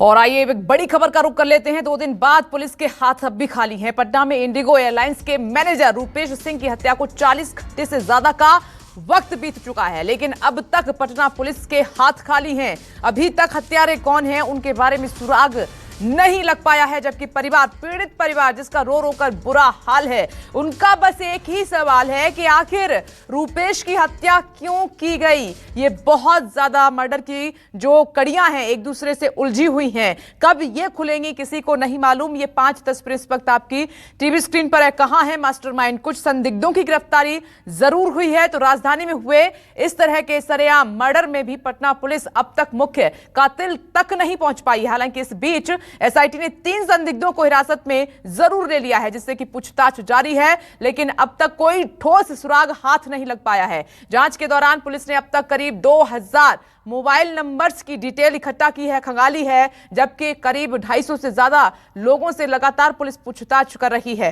और आइए एक बड़ी खबर का रुख कर लेते हैं। 2 दिन बाद पुलिस के हाथ अब भी खाली हैं। पटना में इंडिगो एयरलाइंस के मैनेजर रूपेश सिंह की हत्या को 40 घंटे से ज्यादा का वक्त बीत चुका है, लेकिन अब तक पटना पुलिस के हाथ खाली हैं। अभी तक हत्यारे कौन हैं उनके बारे में सुराग नहीं लग पाया है, जबकि परिवार, पीड़ित परिवार जिसका रो रो कर बुरा हाल है, उनका बस एक ही सवाल है कि आखिर रूपेश की हत्या क्यों की गई। ये बहुत ज्यादा मर्डर की जो कड़ियां हैं एक दूसरे से उलझी हुई हैं, कब ये खुलेंगी किसी को नहीं मालूम। ये 5 तस्वीरें इस वक्त आपकी टीवी स्क्रीन पर है। कहां है मास्टरमाइंड? कुछ संदिग्धों की गिरफ्तारी जरूर हुई है। तो राजधानी में हुए इस तरह के सरेआम मर्डर में भी पटना पुलिस अब तक मुख्य कातिल तक नहीं पहुंच पाई। हालांकि इस बीच एसआईटी ने 3 संदिग्धों को हिरासत में जरूर ले लिया है, जिससे कि पूछताछ जारी है, लेकिन अब तक कोई ठोस सुराग हाथ नहीं लग पाया है। जांच के दौरान पुलिस ने अब तक करीब 2000 मोबाइल नंबर्स की डिटेल इकट्ठा की है, खंगाली है, जबकि करीब 250 से ज्यादा लोगों से लगातार पुलिस पूछताछ कर रही है।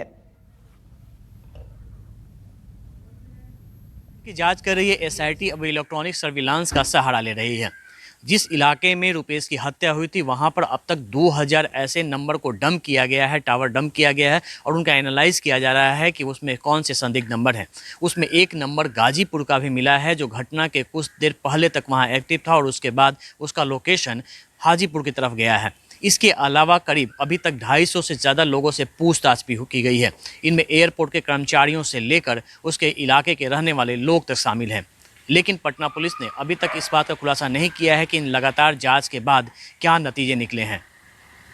की जांच कर रही है एसआईटी अब इलेक्ट्रॉनिक सर्विलांस का सहारा ले रही है। जिस इलाके में रुपेश की हत्या हुई थी वहां पर अब तक 2000 ऐसे नंबर को डंप किया गया है, टावर डंप किया गया है और उनका एनालाइज किया जा रहा है कि उसमें कौन से संदिग्ध नंबर हैं। उसमें एक नंबर गाजीपुर का भी मिला है जो घटना के कुछ देर पहले तक वहां एक्टिव था और उसके बाद उसका लोकेशन हाजीपुर की तरफ गया है। इसके अलावा करीब अभी तक 250 से ज़्यादा लोगों से पूछताछ भी की गई है। इनमें एयरपोर्ट के कर्मचारियों से लेकर उसके इलाके के रहने वाले लोग तक शामिल हैं। लेकिन पटना पुलिस ने अभी तक इस बात का खुलासा नहीं किया है कि इन लगातार जांच के बाद क्या नतीजे निकले हैं।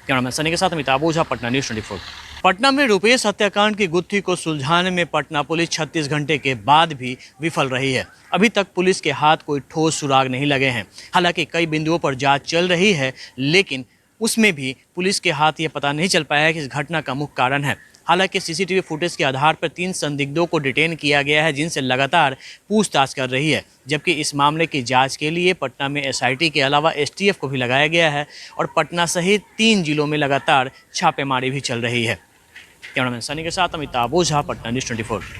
कैमरामैन सनी के साथ अमिताभ ओझा, पटना न्यूज़ 24। पटना में रुपेश हत्याकांड की गुत्थी को सुलझाने में पटना पुलिस 36 घंटे के बाद भी विफल रही है। अभी तक पुलिस के हाथ कोई ठोस सुराग नहीं लगे हैं। हालांकि कई बिंदुओं पर जांच चल रही है, लेकिन उसमें भी पुलिस के हाथ ये पता नहीं चल पाया है कि इस घटना का मुख्य कारण है। हालांकि सीसीटीवी फुटेज के आधार पर 3 संदिग्धों को डिटेन किया गया है, जिनसे लगातार पूछताछ कर रही है। जबकि इस मामले की जांच के लिए पटना में एसआईटी के अलावा एसटीएफ को भी लगाया गया है और पटना सहित 3 जिलों में लगातार छापेमारी भी चल रही है। कैमरामैन सनी के साथ अमिताभ ओझा, पटना न्यूज़ 24।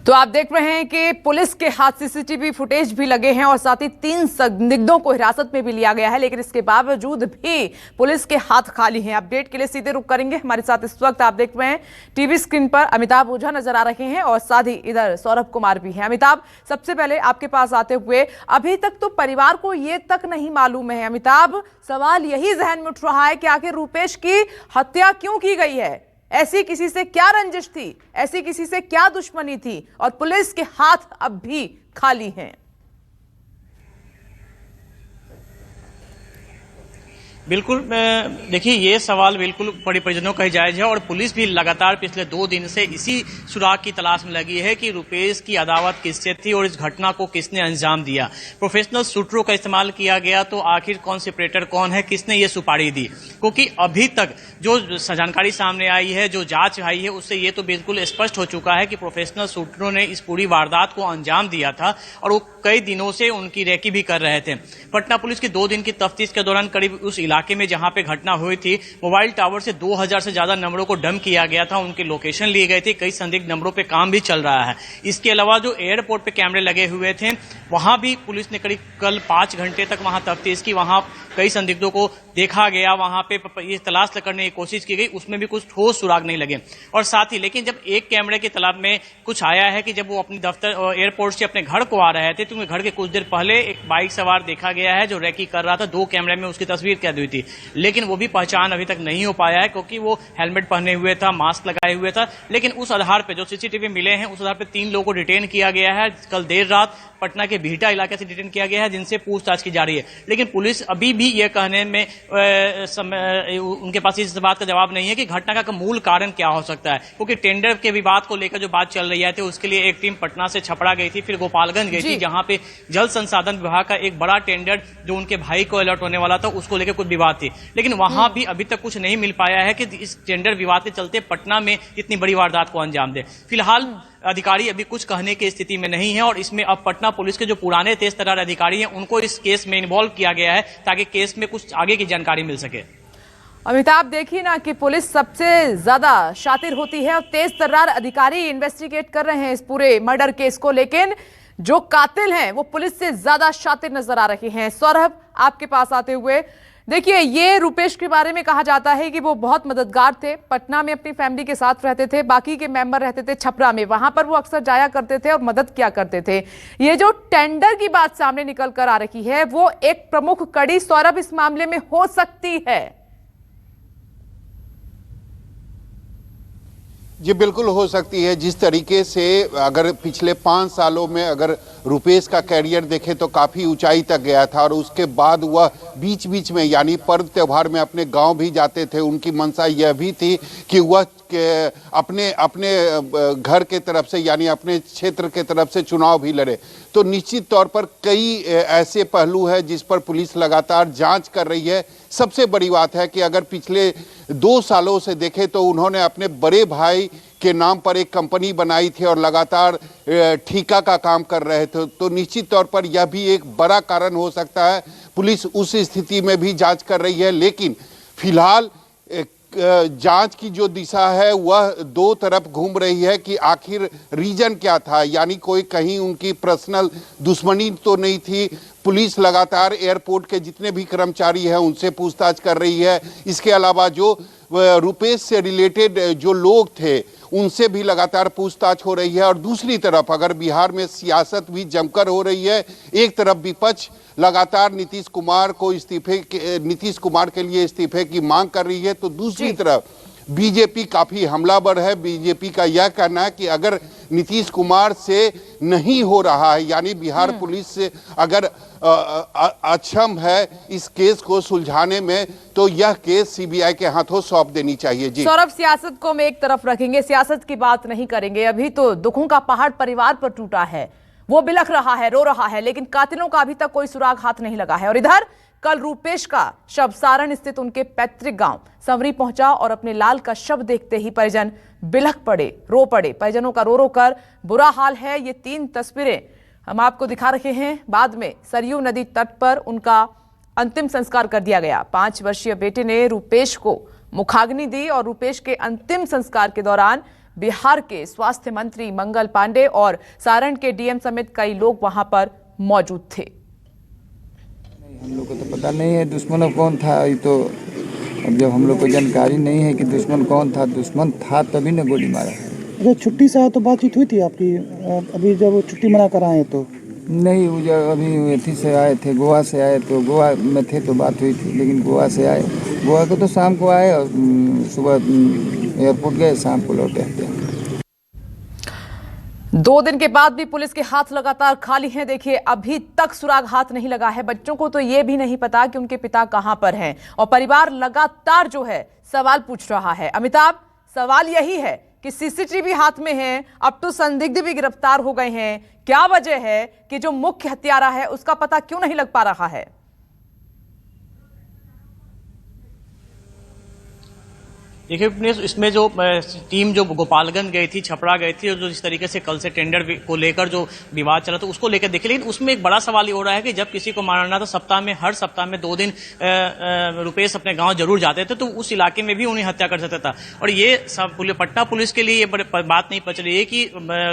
तो आप देख रहे हैं कि पुलिस के हाथ सीसीटीवी फुटेज भी लगे हैं और साथ ही 3 संदिग्धों को हिरासत में भी लिया गया है, लेकिन इसके बावजूद भी पुलिस के हाथ खाली हैं। अपडेट के लिए सीधे रुख करेंगे। हमारे साथ इस वक्त आप देख रहे हैं टीवी स्क्रीन पर अमिताभ ओझा नजर आ रहे हैं और साथ ही इधर सौरभ कुमार भी हैं। अमिताभ, सबसे पहले आपके पास आते हुए, अभी तक तो परिवार को ये तक नहीं मालूम है। अमिताभ, सवाल यही जहन में उठ रहा है कि आखिर रूपेश की हत्या क्यों की गई है? ऐसी किसी से क्या रंजिश थी? ऐसी किसी से क्या दुश्मनी थी? और पुलिस के हाथ अब भी खाली हैं। बिल्कुल, देखिए ये सवाल बिल्कुल परिजनों का ही जायज है और पुलिस भी लगातार पिछले 2 दिन से इसी सुराग की तलाश में लगी है कि रुपेश की अदावत किससे थी और इस घटना को किसने अंजाम दिया। प्रोफेशनल शूटरों का इस्तेमाल किया गया तो आखिर कॉन्स्पिरेटर कौन है, किसने ये सुपारी दी? क्योंकि अभी तक जो जानकारी सामने आई है, जो जांच आई है, उससे ये तो बिल्कुल स्पष्ट हो चुका है कि प्रोफेशनल शूटरों ने इस पूरी वारदात को अंजाम दिया था और वो कई दिनों से उनकी रेकी भी कर रहे थे। पटना पुलिस की 2 दिन की तफ्तीश के दौरान करीब उस इलाके में जहां पे घटना हुई थी, मोबाइल टावर से 2000 से ज्यादा नंबरों को डंप किया गया था, उनकी लोकेशन ली गई थी, कई संदिग्ध नंबरों पे काम भी चल रहा है। इसके अलावा जो एयरपोर्ट पे कैमरे लगे हुए थे, वहां भी पुलिस ने करीब कल 5 घंटे तक वहां तफ्तीश की, वहां कई संदिग्धों को देखा गया, वहां पे ये तलाश करने की कोशिश की गई, उसमें भी कुछ ठोस सुराग नहीं लगे। और साथ ही लेकिन जब एक कैमरे की तलाश में कुछ आया है कि जब वो अपनी दफ्तर एयरपोर्ट से अपने घर को आ रहे थे, तो उनके घर के कुछ देर पहले एक बाइक सवार देखा गया है जो रेकी कर रहा था। 2 कैमरे में उसकी तस्वीर कैद हुई थी, लेकिन वो भी पहचान अभी तक नहीं हो पाया है क्योंकि वो हेलमेट पहने हुए था, मास्क लगाए हुए था। लेकिन उस आधार पर जो सीसीटीवी मिले हैं, उस आधार पर 3 लोगों को डिटेन किया गया है। कल देर रात पटना के बिहटा इलाके से डिटेन किया गया है, जिनसे पूछताछ की जा रही है। लेकिन पुलिस अभी भी ये कहने में उनके पास इस बात का जवाब नहीं है कि घटना का मूल कारण क्या हो सकता है, क्योंकि टेंडर के विवाद को लेकर जो बात चल रही है थी, उसके लिए एक टीम पटना से छपरा गई थी, फिर गोपालगंज गई थी, जहां पे जल संसाधन विभाग का एक बड़ा टेंडर जो उनके भाई को अलर्ट होने वाला था, उसको लेकर कुछ विवाद थी। लेकिन वहां भी अभी तक कुछ नहीं मिल पाया है कि इस टेंडर विवाद के चलते पटना में इतनी बड़ी वारदात को अंजाम दे। फिलहाल अधिकारी अभी कुछ कहने की स्थिति में नहीं है और इसमें अब पटना पुलिस के जो पुराने तेज तर्रार अधिकारी हैं, उनको इस केस में इन्वॉल्व किया गया है ताकि केस में कुछ आगे की जानकारी मिल सके। अमिताभ, देखिए ना कि पुलिस सबसे ज्यादा शातिर होती है और तेज तर्रार अधिकारी इन्वेस्टिगेट कर रहे हैं इस पूरे मर्डर केस को, लेकिन जो कातिल हैं वो पुलिस से ज्यादा शातिर नजर आ रहे हैं। सौरभ, आपके पास आते हुए, देखिए, ये रुपेश के बारे में कहा जाता है कि वो बहुत मददगार थे। पटना में अपनी फैमिली के साथ रहते थे, बाकी के मेंबर रहते थे छपरा में, वहां पर वो अक्सर जाया करते थे और मदद किया करते थे। ये जो टेंडर की बात सामने निकल कर आ रही है, वो एक प्रमुख कड़ी सौरभ इस मामले में हो सकती है। जी बिल्कुल हो सकती है। जिस तरीके से अगर पिछले 5 सालों में अगर रुपेश का कैरियर देखें तो काफ़ी ऊंचाई तक गया था, और उसके बाद वह बीच बीच में यानी पर्व त्यौहार में अपने गांव भी जाते थे। उनकी मंशा यह भी थी कि वह अपने अपने घर के तरफ से यानी अपने क्षेत्र के तरफ से चुनाव भी लड़े। तो निश्चित तौर पर कई ऐसे पहलू हैं जिस पर पुलिस लगातार जांच कर रही है। सबसे बड़ी बात है कि अगर पिछले 2 सालों से देखें तो उन्होंने अपने बड़े भाई के नाम पर एक कंपनी बनाई थी और लगातार ठेका का काम कर रहे थे। तो निश्चित तौर पर यह भी एक बड़ा कारण हो सकता है। पुलिस उस स्थिति में भी जांच कर रही है, लेकिन फिलहाल जांच की जो दिशा है वह 2 तरफ घूम रही है कि आखिर रीजन क्या था, यानी कोई कहीं उनकी पर्सनल दुश्मनी तो नहीं थी। पुलिस लगातार एयरपोर्ट के जितने भी कर्मचारी हैं उनसे पूछताछ कर रही है। इसके अलावा जो रुपेश से रिलेटेड जो लोग थे उनसे भी लगातार पूछताछ हो रही है। और दूसरी तरफ अगर बिहार में सियासत भी जमकर हो रही है, एक तरफ विपक्ष लगातार नीतीश कुमार के लिए इस्तीफे की मांग कर रही है, तो दूसरी तरफ बीजेपी काफी हमलावर है। बीजेपी का यह कहना है कि अगर नीतीश कुमार से नहीं हो रहा है, यानी बिहार पुलिस से अगर अक्षम है इस केस को सुलझाने में, तो यह केस सीबीआई के हाथों सौंप देनी चाहिए। जी सौरभ, सियासत को हम एक तरफ रखेंगे, सियासत की बात नहीं करेंगे। अभी तो दुखों का पहाड़ परिवार पर टूटा है, वो बिलख रहा है, रो रहा है, लेकिन कातिलों का अभी तक कोई सुराग हाथ नहीं लगा है। और इधर कल रुपेश का शव सारण स्थित उनके पैतृक गांव संवरी पहुंचा और अपने लाल का शव देखते ही परिजन बिलख पड़े, रो पड़े। परिजनों का रो रो कर बुरा हाल है। ये 3 तस्वीरें हम आपको दिखा रहे हैं। बाद में सरयू नदी तट पर उनका अंतिम संस्कार कर दिया गया। 5 वर्षीय बेटे ने रुपेश को मुखाग्नि दी और रुपेश के अंतिम संस्कार के दौरान बिहार के स्वास्थ्य मंत्री मंगल पांडे और सारण के डीएम समेत कई लोग वहां पर मौजूद थे। हम लोग को तो पता नहीं है दुश्मन कौन था। ये तो अब जब हम लोग को जानकारी नहीं है कि दुश्मन कौन था, दुश्मन था तभी ना गोली मारा है। अच्छा, छुट्टी से आए तो बातचीत हुई थी आपकी? अभी जब छुट्टी मना कर आए तो नहीं, वो जब अभी एथी से आए थे, गोवा से आए, तो गोवा में थे तो बात हुई थी, लेकिन गोवा से आए, गोवा को तो शाम को आए और सुबह एयरपोर्ट गए, शाम को लौटे थे। 2 दिन के बाद भी पुलिस के हाथ लगातार खाली हैं। देखिए, अभी तक सुराग हाथ नहीं लगा है। बच्चों को तो यह भी नहीं पता कि उनके पिता कहां पर हैं, और परिवार लगातार जो है सवाल पूछ रहा है। अमिताभ, सवाल यही है कि सीसीटीवी हाथ में है, अब तो संदिग्ध भी गिरफ्तार हो गए हैं। क्या वजह है कि जो मुख्य हत्यारा है उसका पता क्यों नहीं लग पा रहा है? देखिए, इसमें जो टीम जो गोपालगंज गई थी, छपरा गई थी, और जो जिस तरीके से कल से टेंडर को लेकर जो विवाद चला तो उसको लेकर देखिए, लेकिन उसमें एक बड़ा सवाल ये हो रहा है कि जब किसी को मारना तो हर सप्ताह में 2 दिन रुपेश अपने गांव जरूर जाते थे, तो उस इलाके में भी उन्हें हत्या कर सकता था। और ये सब पटना पुलिस के लिए ये बात नहीं पच रही है कि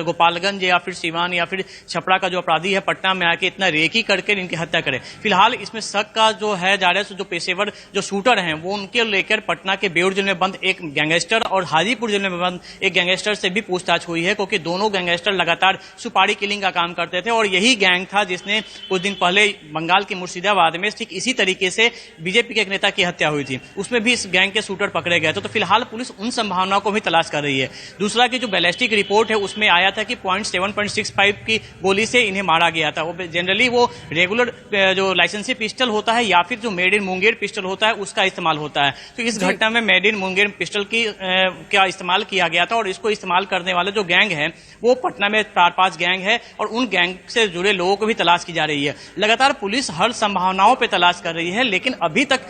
गोपालगंज या फिर सीवान या फिर छपरा का जो अपराधी है पटना में आके इतना रेकी करके इनकी हत्या करे। फिलहाल इसमें शक का जो है जा रहा है, जो पेशेवर जो शूटर हैं वो उनके लेकर पटना के बेउर जेल में बंद एक गैंगस्टर और हाजीपुर जेल में बंद एक गैंगस्टर से भी पूछताछ हुई है, क्योंकि दोनों गैंगस्टर लगातार सुपारी किलिंग का काम करते थे। और यही गैंग था जिसने कुछ दिन पहले बंगाल के मुर्शिदाबाद में ठीक इसी तरीके से बीजेपी के एक नेता की हत्या हुई थी, उसमें भी इस गैंग के शूटर पकड़े गए थे। तो फिलहाल पुलिस उन संभावनाओं को भी तलाश कर रही है। दूसरा की जो बैलिस्टिक रिपोर्ट है उसमें आया था कि .7.65 की गोली से इन्हें मारा गया था। जनरली वो रेगुलर जो लाइसेंसी पिस्टल होता है या फिर जो मेड इन मुंगेर पिस्टल होता है उसका इस्तेमाल होता है। तो इस घटना में मेड इन मुंगेर पिस्टल का इस्तेमाल किया गया था, और इसको इस्तेमाल करने वाले जो गैंग है वो पटना में 4-5 गैंग है, और उन गैंग से जुड़े लोगों को भी तलाश की जा रही है। लगातार पुलिस हर संभावनाओं पे तलाश कर रही है, लेकिन अभी तक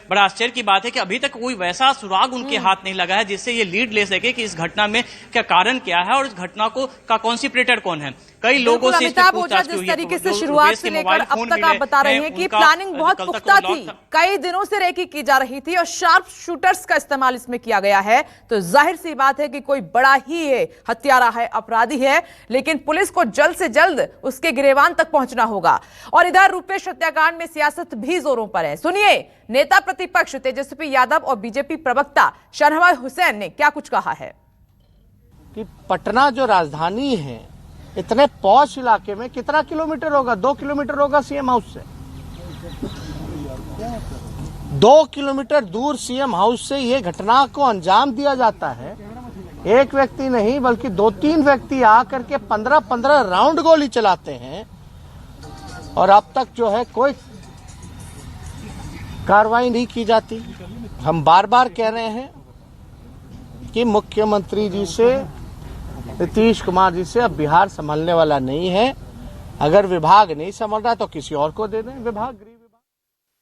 बड़ा आश्चर्य की बात है कि अभी तक कोई वैसा सुराग उनके हाथ नहीं लगा है जिससे ये लीड ले सके कि इस घटना में क्या कारण क्या है और इस घटना का कॉन्सिपरेटर कौन है। कई लोगों से जिस तरीके से शुरुआत से लेकर अब तक आप बता रहे हैं कि प्लानिंग बहुत पुख्ता थी, कई दिनों से रेकी की जा रही थी और शार्प शूटर्स का इस्तेमाल इसमें किया गया है तो जाहिर सी बात है कि कोई बड़ा ही ये हत्यारा है, अपराधी है, लेकिन पुलिस को जल्द से जल्द उसके गिरेबान तक पहुंचना होगा। और इधर रूपेश हत्याकांड में सियासत भी जोरों पर है। सुनिए नेता प्रतिपक्ष तेजस्वी यादव और बीजेपी प्रवक्ता शाहनवाज हुसैन ने क्या कुछ कहा है। कि पटना जो राजधानी है, इतने पॉश इलाके में कितना किलोमीटर होगा? 2 किलोमीटर होगा सीएम हाउस से। 2 किलोमीटर दूर सीएम हाउस से ये घटना को अंजाम दिया जाता है। एक व्यक्ति नहीं बल्कि 2-3 व्यक्ति आकर के 15-15 राउंड गोली चलाते हैं और अब तक जो है कोई कार्रवाई नहीं की जाती। हम बार बार कह रहे हैं कि मुख्यमंत्री जी से, नीतीश कुमार जी से अब बिहार संभालने वाला नहीं है। अगर विभाग नहीं संभाल रहा तो किसी और को दे दें विभाग।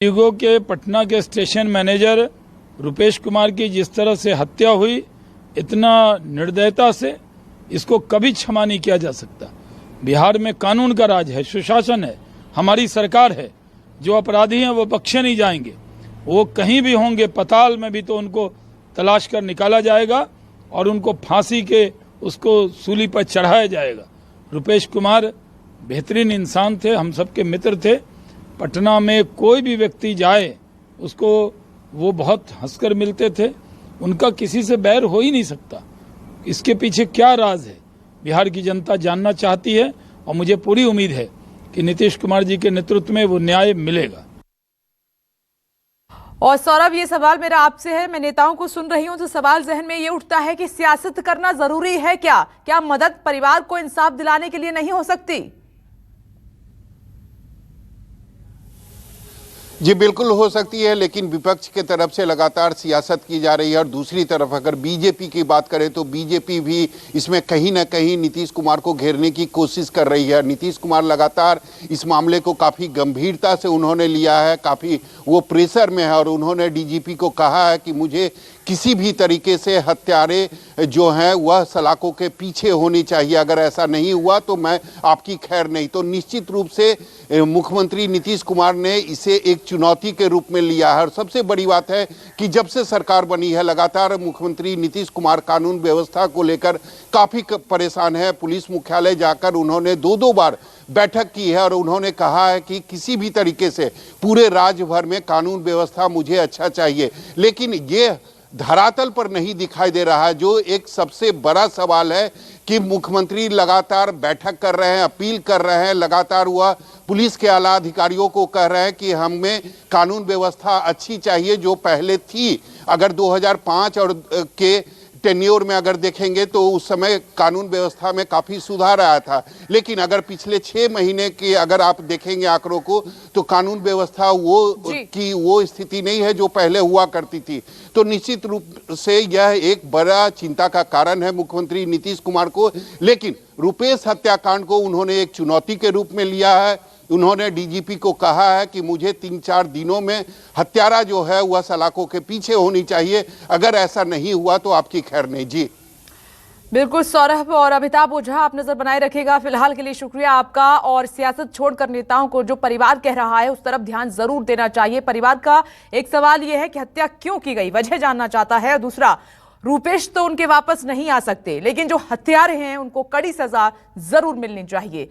इंडिगो के पटना के स्टेशन मैनेजर रूपेश कुमार की जिस तरह से हत्या हुई, इतना निर्दयता से, इसको कभी क्षमा नहीं किया जा सकता। बिहार में कानून का राज है, सुशासन है, हमारी सरकार है। जो अपराधी हैं वो बख्शे नहीं जाएंगे। वो कहीं भी होंगे, पाताल में भी तो उनको तलाश कर निकाला जाएगा और उनको फांसी के उसको सूली पर चढ़ाया जाएगा। रूपेश कुमार बेहतरीन इंसान थे, हम सबके मित्र थे। पटना में कोई भी व्यक्ति जाए उसको वो बहुत हंसकर मिलते थे। उनका किसी से बैर हो ही नहीं सकता। इसके पीछे क्या राज है, बिहार की जनता जानना चाहती है और मुझे पूरी उम्मीद है कि नीतीश कुमार जी के नेतृत्व में वो न्याय मिलेगा। और सौरभ, ये सवाल मेरा आपसे है। मैं नेताओं को सुन रही हूं तो सवाल जहन में ये उठता है कि सियासत करना जरूरी है क्या? क्या मदद परिवार को इंसाफ दिलाने के लिए नहीं हो सकती? जी बिल्कुल हो सकती है, लेकिन विपक्ष के तरफ से लगातार सियासत की जा रही है। और दूसरी तरफ अगर बीजेपी की बात करें तो बीजेपी भी इसमें कहीं ना कहीं नीतीश कुमार को घेरने की कोशिश कर रही है। नीतीश कुमार लगातार इस मामले को काफ़ी गंभीरता से उन्होंने लिया है, काफ़ी वो प्रेशर में है और उन्होंने डीजीपी को कहा है कि मुझे किसी भी तरीके से हत्यारे जो हैं वह सलाखों के पीछे होनी चाहिए। अगर ऐसा नहीं हुआ तो मैं आपकी खैर नहीं। तो निश्चित रूप से मुख्यमंत्री नीतीश कुमार ने इसे एक चुनौती के रूप में लिया है। और सबसे बड़ी बात है कि जब से सरकार बनी है लगातार मुख्यमंत्री नीतीश कुमार कानून व्यवस्था को लेकर काफ़ी परेशान है। पुलिस मुख्यालय जाकर उन्होंने 2-2 बार बैठक की है और उन्होंने कहा है कि किसी भी तरीके से पूरे राज्य भर में कानून व्यवस्था मुझे अच्छा चाहिए। लेकिन ये धरातल पर नहीं दिखाई दे रहा है। जो एक सबसे बड़ा सवाल है कि मुख्यमंत्री लगातार बैठक कर रहे हैं, अपील कर रहे हैं, लगातार वह पुलिस के आला अधिकारियों को कह रहे हैं कि हमें कानून व्यवस्था अच्छी चाहिए जो पहले थी। अगर 2005 और के टेन्योर में अगर देखेंगे तो उस समय कानून व्यवस्था में काफ़ी सुधार आया था। लेकिन अगर पिछले 6 महीने के अगर आप देखेंगे आंकड़ों को तो कानून व्यवस्था वो स्थिति नहीं है जो पहले हुआ करती थी। तो निश्चित रूप से यह एक बड़ा चिंता का कारण है मुख्यमंत्री नीतीश कुमार को। लेकिन रूपेश हत्याकांड को उन्होंने एक चुनौती के रूप में लिया है। उन्होंने डीजीपी को कहा है कि मुझे 3-4 दिनों में हत्यारा जो है वह सलाखों के पीछे होनी चाहिए। अगर ऐसा नहीं हुआ तो आपकी खैर नहीं। जी बिल्कुल सौरभ और अमिताभ ओझा, आप नजर बनाए रखिएगा। फिलहाल के लिए शुक्रिया आपका। और सियासत छोड़कर नेताओं को जो परिवार कह रहा है उस तरफ ध्यान जरूर देना चाहिए। परिवार का एक सवाल यह है कि हत्या क्यों की गई, वजह जानना चाहता है। और दूसरा, रूपेश तो उनके वापस नहीं आ सकते, लेकिन जो हत्यारे हैं उनको कड़ी सजा जरूर मिलनी चाहिए।